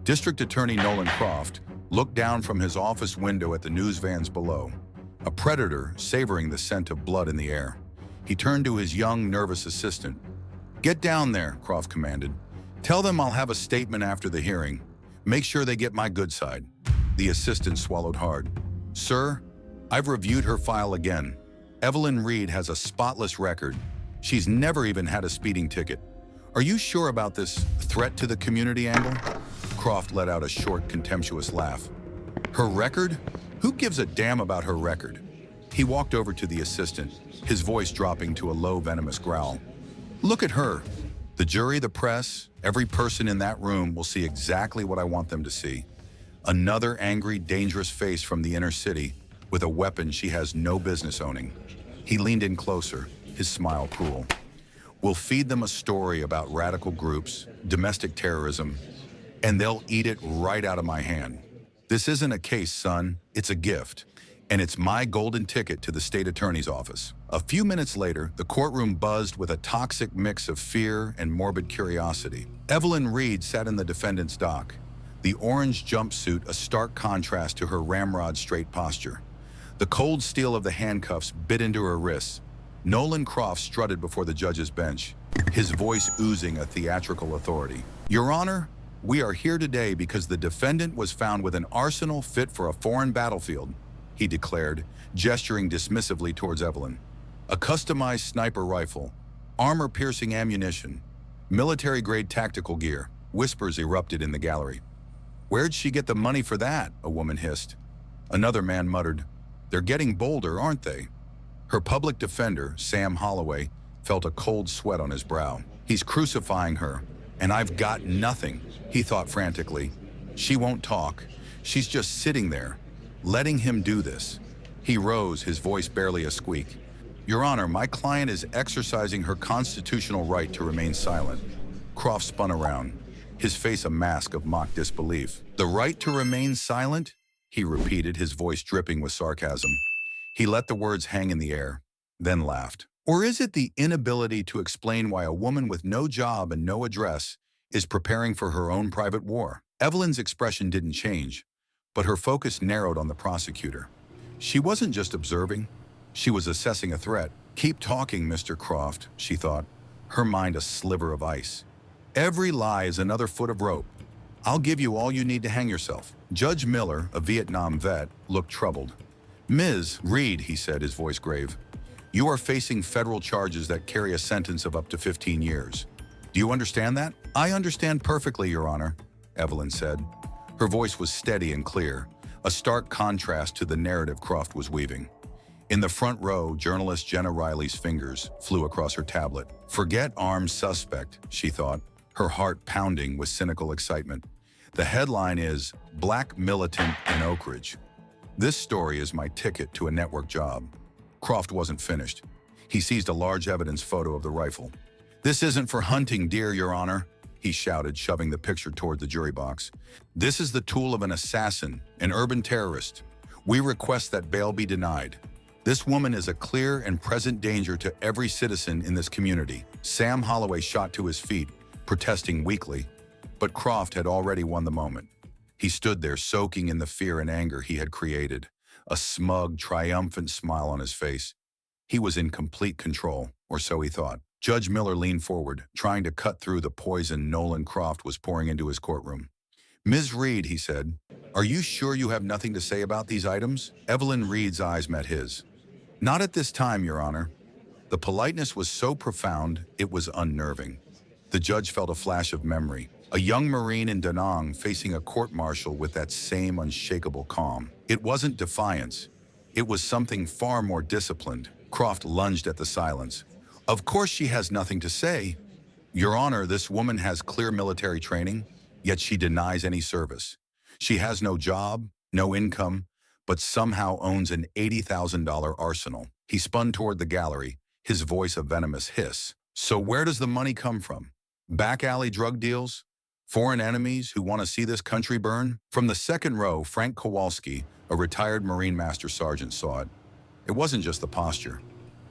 District Attorney Nolan Croft looked down from his office window at the news vans below, a predator savoring the scent of blood in the air. He turned to his young, nervous assistant. "Get down there," Croft commanded. "Tell them I'll have a statement after the hearing. Make sure they get my good side." The assistant swallowed hard. "Sir, I've reviewed her file again. Evelyn Reed has a spotless record. She's never even had a speeding ticket. Are you sure about this threat to the community angle?" Croft let out a short, contemptuous laugh. "Her record? Who gives a damn about her record?" He walked over to the assistant, his voice dropping to a low, venomous growl. "Look at her. The jury, the press, every person in that room will see exactly what I want them to see. Another angry, dangerous face from the inner city with a weapon she has no business owning." He leaned in closer, his smile cruel. "We'll feed them a story about radical groups, domestic terrorism, and they'll eat it right out of my hand. This isn't a case, son. It's a gift. And it's my golden ticket to the state attorney's office." A few minutes later, the courtroom buzzed with a toxic mix of fear and morbid curiosity. Evelyn Reed sat in the defendant's dock, the orange jumpsuit a stark contrast to her ramrod-straight posture. The cold steel of the handcuffs bit into her wrists. Nolan Croft strutted before the judge's bench, his voice oozing a theatrical authority. "Your Honor, we are here today because the defendant was found with an arsenal fit for a foreign battlefield," he declared, gesturing dismissively towards Evelyn. "A customized sniper rifle, armor-piercing ammunition, military-grade tactical gear." Whispers erupted in the gallery. "Where'd she get the money for that?" a woman hissed. Another man muttered, "They're getting bolder, aren't they?" Her public defender, Sam Holloway, felt a cold sweat on his brow. "He's crucifying her, and I've got nothing," he thought frantically. "She won't talk. She's just sitting there, letting him do this." He rose, his voice barely a squeak. "Your Honor, my client is exercising her constitutional right to remain silent." Croft spun around, his face a mask of mock disbelief. "The right to remain silent?" he repeated, his voice dripping with sarcasm. He let the words hang in the air, then laughed. "Or is it the inability to explain why a woman with no job and no address is preparing for her own private war?" Evelyn's expression didn't change, but her focus narrowed on the prosecutor. She wasn't just observing, she was assessing a threat. "Keep talking, Mr. Croft," she thought, her mind a sliver of ice. "Every lie is another foot of rope. I'll give you all you need to hang yourself." Judge Miller, a Vietnam vet, looked troubled. "Ms. Reed," he said, his voice grave, "you are facing federal charges that carry a sentence of up to 15 years. Do you understand that?" "I understand perfectly, Your Honor," Evelyn said. Her voice was steady and clear, a stark contrast to the narrative Croft was weaving. In the front row, journalist Jenna Riley's fingers flew across her tablet. "Forget armed suspect," she thought, her heart pounding with cynical excitement. "The headline is, 'Black Militant in Oak Ridge.' This story is my ticket to a network job." Croft wasn't finished. He seized a large evidence photo of the rifle. "This isn't for hunting deer, Your Honor," he shouted, shoving the picture toward the jury box. "This is the tool of an assassin, an urban terrorist. We request that bail be denied. This woman is a clear and present danger to every citizen in this community." Sam Holloway shot to his feet, protesting weakly, but Croft had already won the moment. He stood there soaking in the fear and anger he had created, a smug, triumphant smile on his face. He was in complete control, or so he thought. Judge Miller leaned forward, trying to cut through the poison Nolan Croft was pouring into his courtroom. "Ms. Reed," he said, "are you sure you have nothing to say about these items?" Evelyn Reed's eyes met his. "Not at this time, Your Honor." The politeness was so profound, it was unnerving. The judge felt a flash of memory. A young Marine in Da Nang facing a court-martial with that same unshakable calm. It wasn't defiance. It was something far more disciplined. Croft lunged at the silence. "Of course she has nothing to say. Your Honor, this woman has clear military training, yet she denies any service. She has no job, no income, but somehow owns an $80,000 arsenal." He spun toward the gallery, his voice a venomous hiss. "So where does the money come from? Back alley drug deals? Foreign enemies who want to see this country burn?" From the second row, Frank Kowalski, a retired Marine Master Sergeant, saw it. It wasn't just the posture.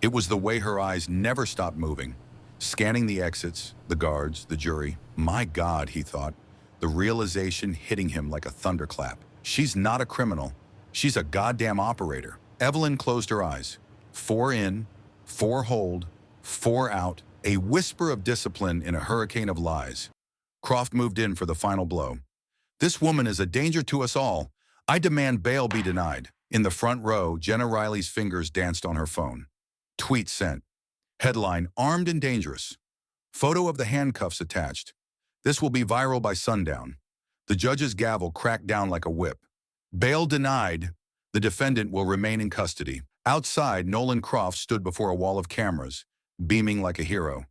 It was the way her eyes never stopped moving, scanning the exits, the guards, the jury. "My God," he thought, the realization hitting him like a thunderclap. She's not a criminal. She's a goddamn operator. Evelyn closed her eyes. 4 in, 4 hold, 4 out. A whisper of discipline in a hurricane of lies. Croft moved in for the final blow. This woman is a danger to us all. I demand bail be denied. In the front row, Jenna Riley's fingers danced on her phone. Tweet sent. Headline, armed and dangerous. Photo of the handcuffs attached. This will be viral by sundown. The judge's gavel cracked down like a whip. Bail denied. The defendant will remain in custody. Outside, Nolan Croft stood before a wall of cameras, beaming like a hero.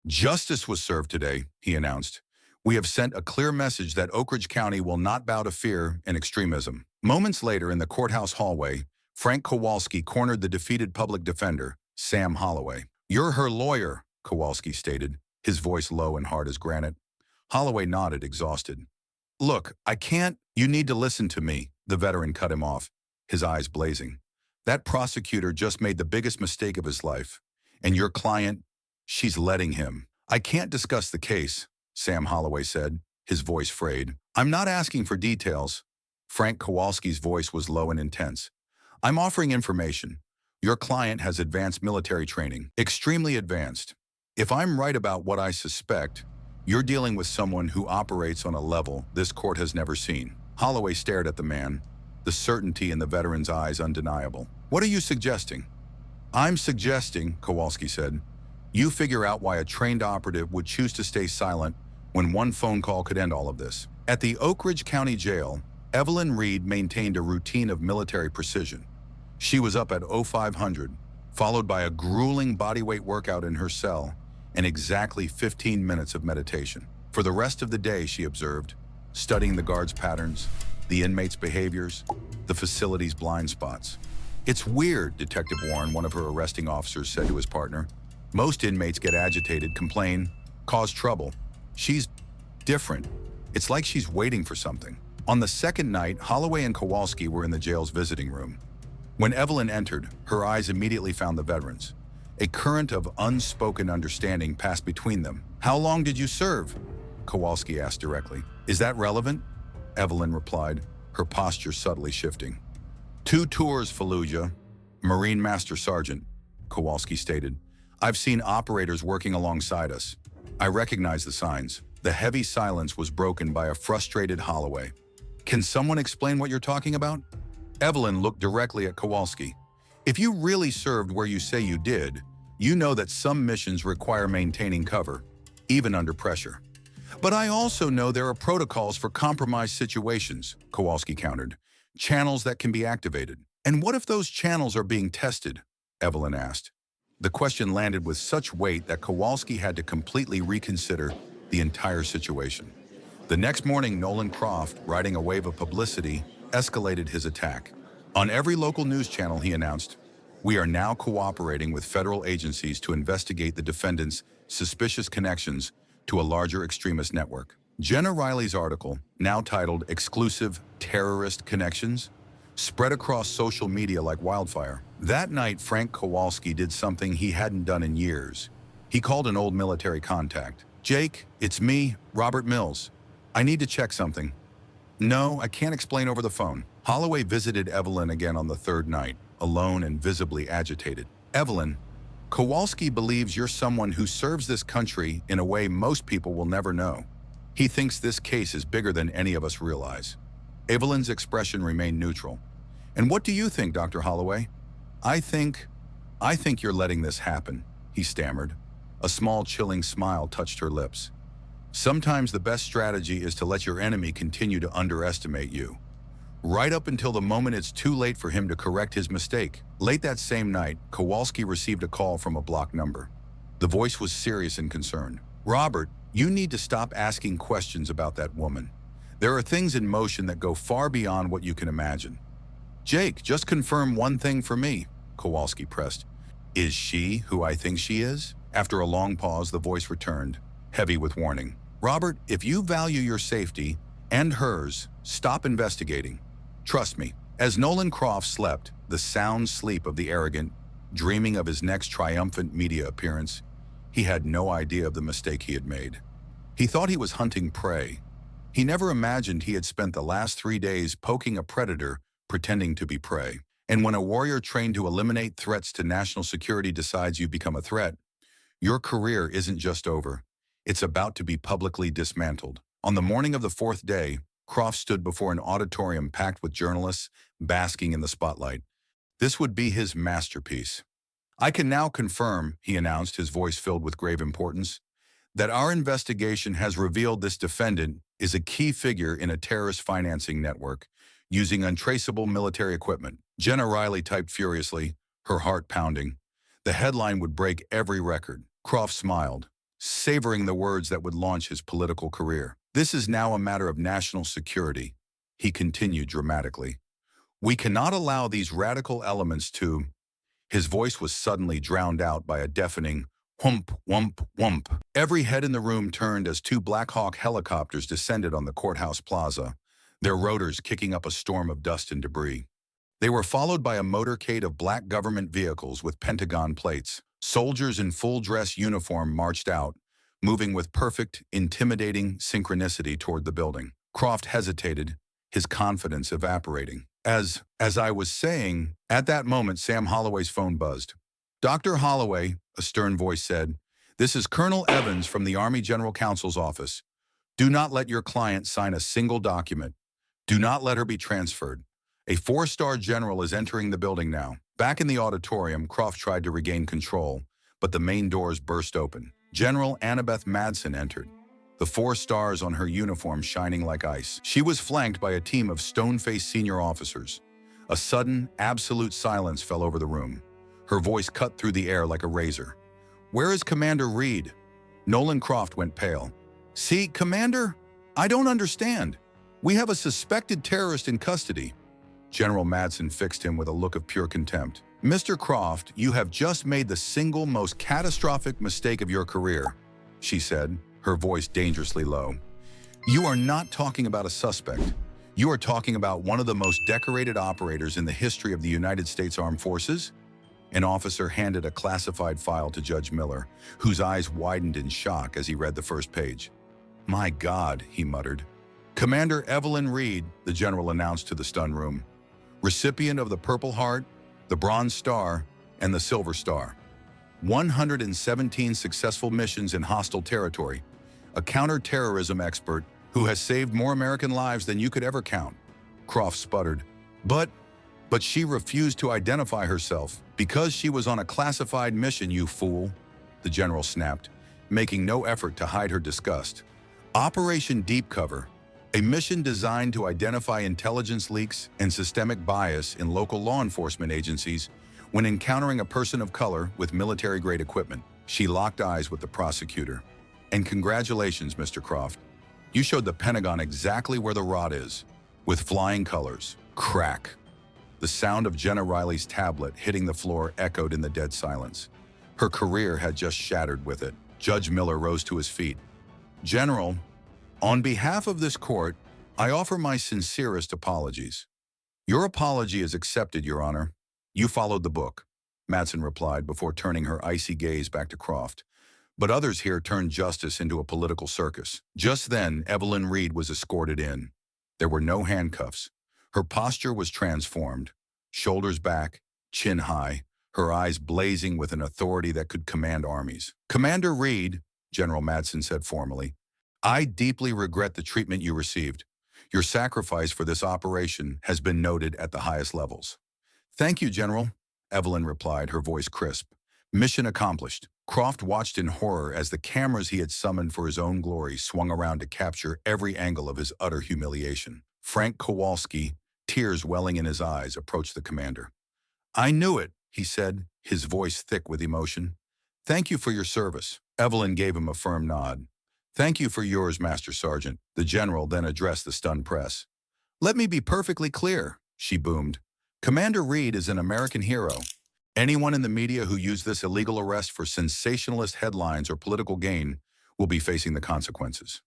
Justice was served today, he announced. We have sent a clear message that Oak Ridge County will not bow to fear and extremism. Moments later, in the courthouse hallway, Frank Kowalski cornered the defeated public defender, Sam Holloway. You're her lawyer, Kowalski stated, his voice low and hard as granite. Holloway nodded, exhausted. Look, I can't. You need to listen to me, the veteran cut him off, his eyes blazing. That prosecutor just made the biggest mistake of his life. And your client, she's letting him. I can't discuss the case, Sam Holloway said, his voice frayed. I'm not asking for details. Frank Kowalski's voice was low and intense. I'm offering information. Your client has advanced military training, extremely advanced. If I'm right about what I suspect, you're dealing with someone who operates on a level this court has never seen. Holloway stared at the man, the certainty in the veteran's eyes undeniable. What are you suggesting? I'm suggesting, Kowalski said, you figure out why a trained operative would choose to stay silent when one phone call could end all of this. At the Oak Ridge County Jail, Evelyn Reed maintained a routine of military precision. She was up at 0500, followed by a grueling bodyweight workout in her cell and exactly 15 minutes of meditation. For the rest of the day, she observed, studying the guards' patterns, the inmates' behaviors, the facility's blind spots. It's weird, Detective Warren, one of her arresting officers, said to his partner. Most inmates get agitated, complain, cause trouble. She's different. It's like she's waiting for something. On the second night, Holloway and Kowalski were in the jail's visiting room. When Evelyn entered, her eyes immediately found the veterans. A current of unspoken understanding passed between them. How long did you serve? Kowalski asked directly. Is that relevant? Evelyn replied, her posture subtly shifting. 2 tours, Fallujah. Marine Master Sergeant, Kowalski stated. I've seen operators working alongside us. I recognize the signs. The heavy silence was broken by a frustrated Holloway. Can someone explain what you're talking about? Evelyn looked directly at Kowalski. If you really served where you say you did, you know that some missions require maintaining cover, even under pressure. But I also know there are protocols for compromised situations, Kowalski countered. Channels that can be activated. And what if those channels are being tested? Evelyn asked. The question landed with such weight that Kowalski had to completely reconsider the entire situation. The next morning, Nolan Croft, riding a wave of publicity, escalated his attack. On every local news channel, he announced, we are now cooperating with federal agencies to investigate the defendant's suspicious connections to a larger extremist network. Jenna Riley's article, now titled Exclusive Terrorist Connections, spread across social media like wildfire. That night, Frank Kowalski did something he hadn't done in years. He called an old military contact. Jake, it's me, Robert Mills. I need to check something. No, I can't explain over the phone. Holloway visited Evelyn again on the third night, alone and visibly agitated. Evelyn, Kowalski believes you're someone who serves this country in a way most people will never know. He thinks this case is bigger than any of us realize. Evelyn's expression remained neutral. And what do you think, Dr. Holloway? I think you're letting this happen, he stammered. A small, chilling smile touched her lips. Sometimes the best strategy is to let your enemy continue to underestimate you, right up until the moment it's too late for him to correct his mistake. Late that same night, Kowalski received a call from a blocked number. The voice was serious and concerned. Robert, you need to stop asking questions about that woman. There are things in motion that go far beyond what you can imagine. Jake, just confirm one thing for me, Kowalski pressed. Is she who I think she is? After a long pause, the voice returned, heavy with warning. Robert, if you value your safety and hers, stop investigating. Trust me. As Nolan Croft slept, the sound sleep of the arrogant, dreaming of his next triumphant media appearance, he had no idea of the mistake he had made. He thought he was hunting prey, He never imagined he had spent the last 3 days poking a predator pretending to be prey. And when a warrior trained to eliminate threats to national security decides you become a threat, your career isn't just over. It's about to be publicly dismantled. On the morning of the fourth day, Croft stood before an auditorium packed with journalists basking in the spotlight. This would be his masterpiece. "I can now confirm," he announced, his voice filled with grave importance, "that our investigation has revealed this defendant is a key figure in a terrorist financing network using untraceable military equipment." Jenna Riley typed furiously, her heart pounding. The headline would break every record. Croft smiled, savoring the words that would launch his political career. "This is now a matter of national security," he continued dramatically. "We cannot allow these radical elements to—" His voice was suddenly drowned out by a deafening whump, whump, whump. Every head in the room turned as two Black Hawk helicopters descended on the courthouse plaza, their rotors kicking up a storm of dust and debris. They were followed by a motorcade of black government vehicles with Pentagon plates. Soldiers in full-dress uniform marched out, moving with perfect, intimidating synchronicity toward the building. Croft hesitated, his confidence evaporating. As I was saying, at that moment Sam Holloway's phone buzzed. "Dr. Holloway," a stern voice said, "this is Colonel Evans from the Army General Counsel's office. Do not let your client sign a single document. Do not let her be transferred. A 4-star general is entering the building now." Back in the auditorium, Croft tried to regain control, but the main doors burst open. General Annabeth Madsen entered, the 4 stars on her uniform shining like ice. She was flanked by a team of stone-faced senior officers. A sudden, absolute silence fell over the room. Her voice cut through the air like a razor. "Where is Commander Reed?" Nolan Croft went pale. "See, Commander, I don't understand. We have a suspected terrorist in custody." General Madsen fixed him with a look of pure contempt. "Mr. Croft, you have just made the single most catastrophic mistake of your career," she said, her voice dangerously low. "You are not talking about a suspect. You are talking about one of the most decorated operators in the history of the United States Armed Forces." An officer handed a classified file to Judge Miller, whose eyes widened in shock as he read the first page. "My God," he muttered. "Commander Evelyn Reed," the general announced to the stunned room. "Recipient of the Purple Heart, the Bronze Star, and the Silver Star. 117 successful missions in hostile territory. A counter-terrorism expert who has saved more American lives than you could ever count." Croft sputtered. But she refused to identify herself because she was on a classified mission, you fool," the general snapped, making no effort to hide her disgust. "Operation Deep Cover, a mission designed to identify intelligence leaks and systemic bias in local law enforcement agencies when encountering a person of color with military-grade equipment." She locked eyes with the prosecutor. "And congratulations, Mr. Croft. You showed the Pentagon exactly where the rod is, with flying colors." Crack. The sound of Jenna Riley's tablet hitting the floor echoed in the dead silence. Her career had just shattered with it. Judge Miller rose to his feet. "General, on behalf of this court, I offer my sincerest apologies." "Your apology is accepted, Your Honor. You followed the book," Madsen replied before turning her icy gaze back to Croft. "But others here turned justice into a political circus." Just then, Evelyn Reed was escorted in. There were no handcuffs. Her posture was transformed, shoulders back, chin high, her eyes blazing with an authority that could command armies. "Commander Reed," General Madsen said formally, "I deeply regret the treatment you received. Your sacrifice for this operation has been noted at the highest levels." "Thank you, General," Evelyn replied, her voice crisp. Mission accomplished. Croft watched in horror as the cameras he had summoned for his own glory swung around to capture every angle of his utter humiliation. Frank Kowalski, tears welling in his eyes, approached the commander. "I knew it," he said, his voice thick with emotion. "Thank you for your service." Evelyn gave him a firm nod. "Thank you for yours, Master Sergeant." The general then addressed the stunned press. "Let me be perfectly clear," she boomed. "Commander Reed is an American hero. Anyone in the media who used this illegal arrest for sensationalist headlines or political gain will be facing the consequences."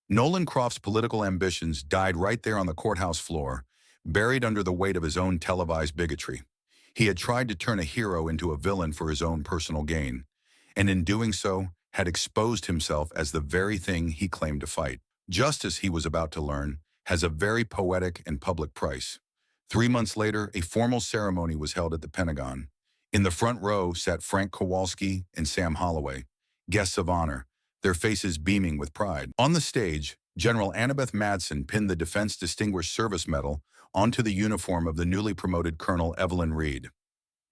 Nolan Croft's political ambitions died right there on the courthouse floor, buried under the weight of his own televised bigotry. He had tried to turn a hero into a villain for his own personal gain, and in doing so, had exposed himself as the very thing he claimed to fight. Justice, he was about to learn, has a very poetic and public price. 3 months later, a formal ceremony was held at the Pentagon. In the front row sat Frank Kowalski and Sam Holloway, guests of honor, their faces beaming with pride. On the stage, General Annabeth Madsen pinned the Defense Distinguished Service Medal onto the uniform of the newly promoted Colonel Evelyn Reed.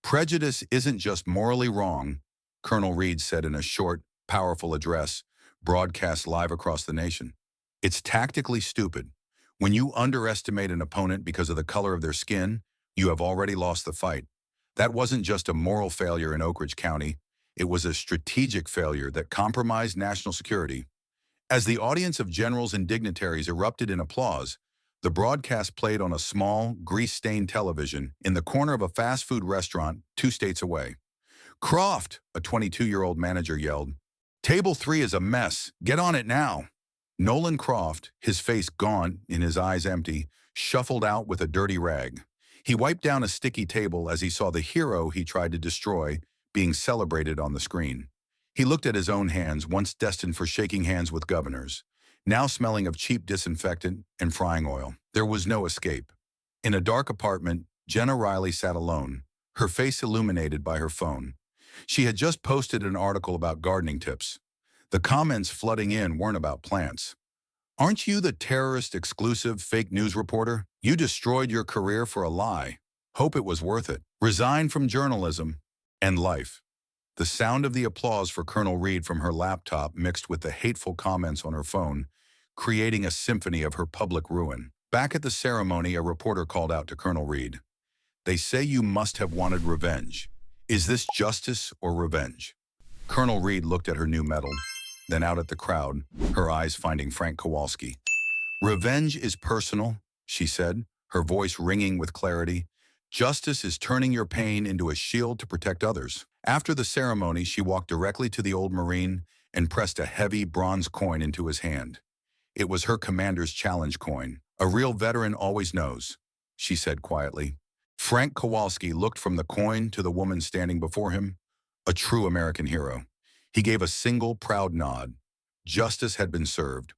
Prejudice isn't just morally wrong, Colonel Reed said in a short, powerful address broadcast live across the nation. It's tactically stupid. When you underestimate an opponent because of the color of their skin, you have already lost the fight. That wasn't just a moral failure in Oak Ridge County. It was a strategic failure that compromised national security. As the audience of generals and dignitaries erupted in applause, the broadcast played on a small, grease-stained television in the corner of a fast food restaurant 2 states away. "Croft," a 22-year-old manager yelled. "Table 3 is a mess. Get on it now." Nolan Croft, his face gaunt and his eyes empty, shuffled out with a dirty rag. He wiped down a sticky table as he saw the hero he tried to destroy being celebrated on the screen. He looked at his own hands, once destined for shaking hands with governors, now smelling of cheap disinfectant and frying oil. There was no escape. In a dark apartment, Jenna Riley sat alone, her face illuminated by her phone. She had just posted an article about gardening tips. The comments flooding in weren't about plants. "Aren't you the terrorist-exclusive fake news reporter? You destroyed your career for a lie. Hope it was worth it. Resign from journalism and life." The sound of the applause for Colonel Reed from her laptop mixed with the hateful comments on her phone, creating a symphony of her public ruin. Back at the ceremony, a reporter called out to Colonel Reed. "They say you must have wanted revenge. Is this justice or revenge?" Colonel Reed looked at her new medal, then out at the crowd, her eyes finding Frank Kowalski. "Revenge is personal," she said, her voice ringing with clarity. "Justice is turning your pain into a shield to protect others." After the ceremony, she walked directly to the old Marine and pressed a heavy bronze coin into his hand. It was her commander's challenge coin. "A real veteran always knows," she said quietly. Frank Kowalski looked from the coin to the woman standing before him, a true American hero. He gave a single proud nod. Justice had been served.